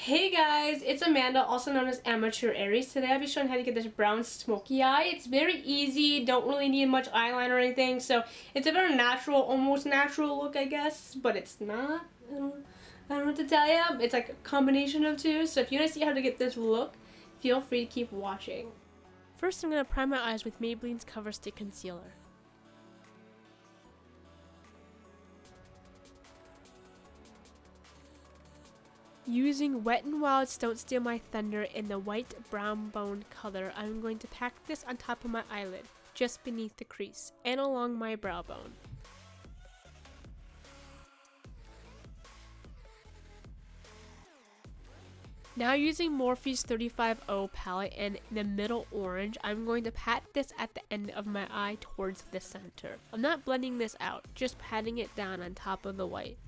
Hey guys, it's Amanda, also known as Amateur Aries. Today I'll be showing how to get this brown smoky eye. It's very easy, don't really need much eyeliner or anything, so it's a very natural, almost natural look I guess, but it's not. I don't know what to tell you. It's like a combination of two, so if you want to see how to get this look, feel free to keep watching. First I'm going to prime my eyes with Maybelline's Cover Stick Concealer. Using Wet n Wild's Don't Steal My Thunder in the white brown bone color, I'm going to pack this on top of my eyelid, just beneath the crease, and along my brow bone. Now using Morphe's 35O palette and the middle orange, I'm going to pat this at the end of my eye towards the center. I'm not blending this out, just patting it down on top of the white.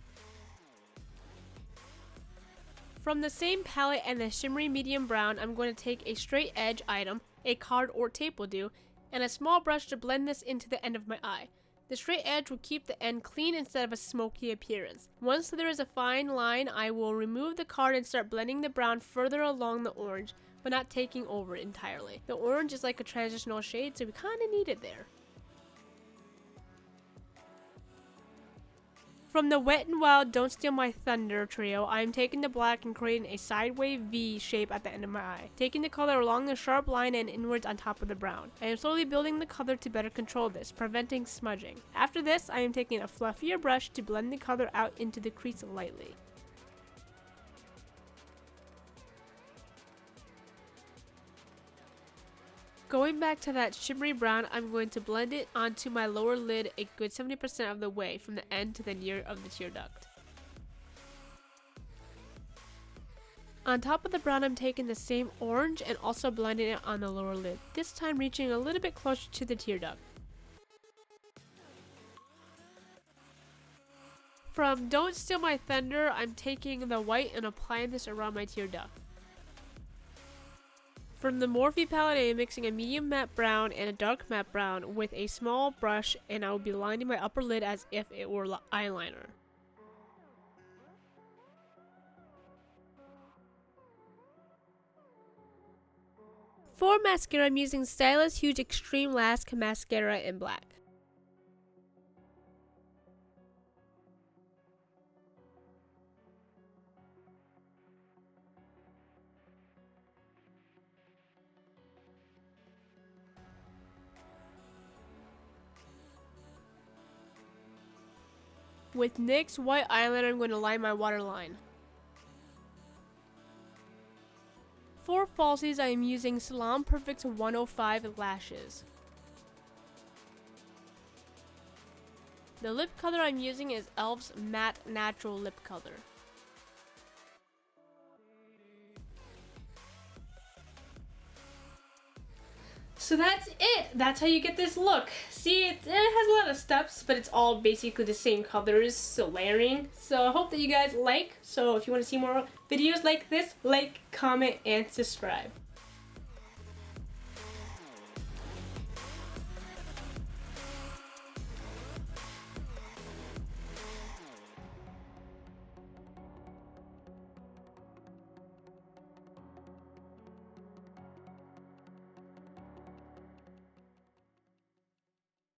From the same palette and the shimmery medium brown, I'm going to take a straight edge item, a card or tape will do, and a small brush to blend this into the end of my eye. The straight edge will keep the end clean instead of a smoky appearance. Once there is a fine line, I will remove the card and start blending the brown further along the orange, but not taking over it entirely. The orange is like a transitional shade, so we kind of need it there. From the Wet n Wild Don't Steal My Thunder trio, I am taking the black and creating a sideways V shape at the end of my eye, taking the color along the sharp line and inwards on top of the brown. I am slowly building the color to better control this, preventing smudging. After this, I am taking a fluffier brush to blend the color out into the crease lightly. Going back to that shimmery brown, I'm going to blend it onto my lower lid a good 70% of the way from the end to the near of the tear duct. On top of the brown, I'm taking the same orange and also blending it on the lower lid, this time reaching a little bit closer to the tear duct. From Don't Steal My Thunder, I'm taking the white and applying this around my tear duct. From the Morphe palette, I am mixing a medium matte brown and a dark matte brown with a small brush, and I will be lining my upper lid as if it were eyeliner. For mascara, I'm using Stylist Huge Extreme Lash Mascara in black. With NYX white eyeliner, I'm going to line my waterline. For falsies, I am using Salon Perfect 105 lashes. The lip color I'm using is e.l.f.'s Matte Natural Lip Color. So that's it. That's how you get this look. See, it has a lot of steps, but it's all basically the same colors, so layering. So I hope that you guys like. So if you want to see more videos like this, like, comment, and subscribe.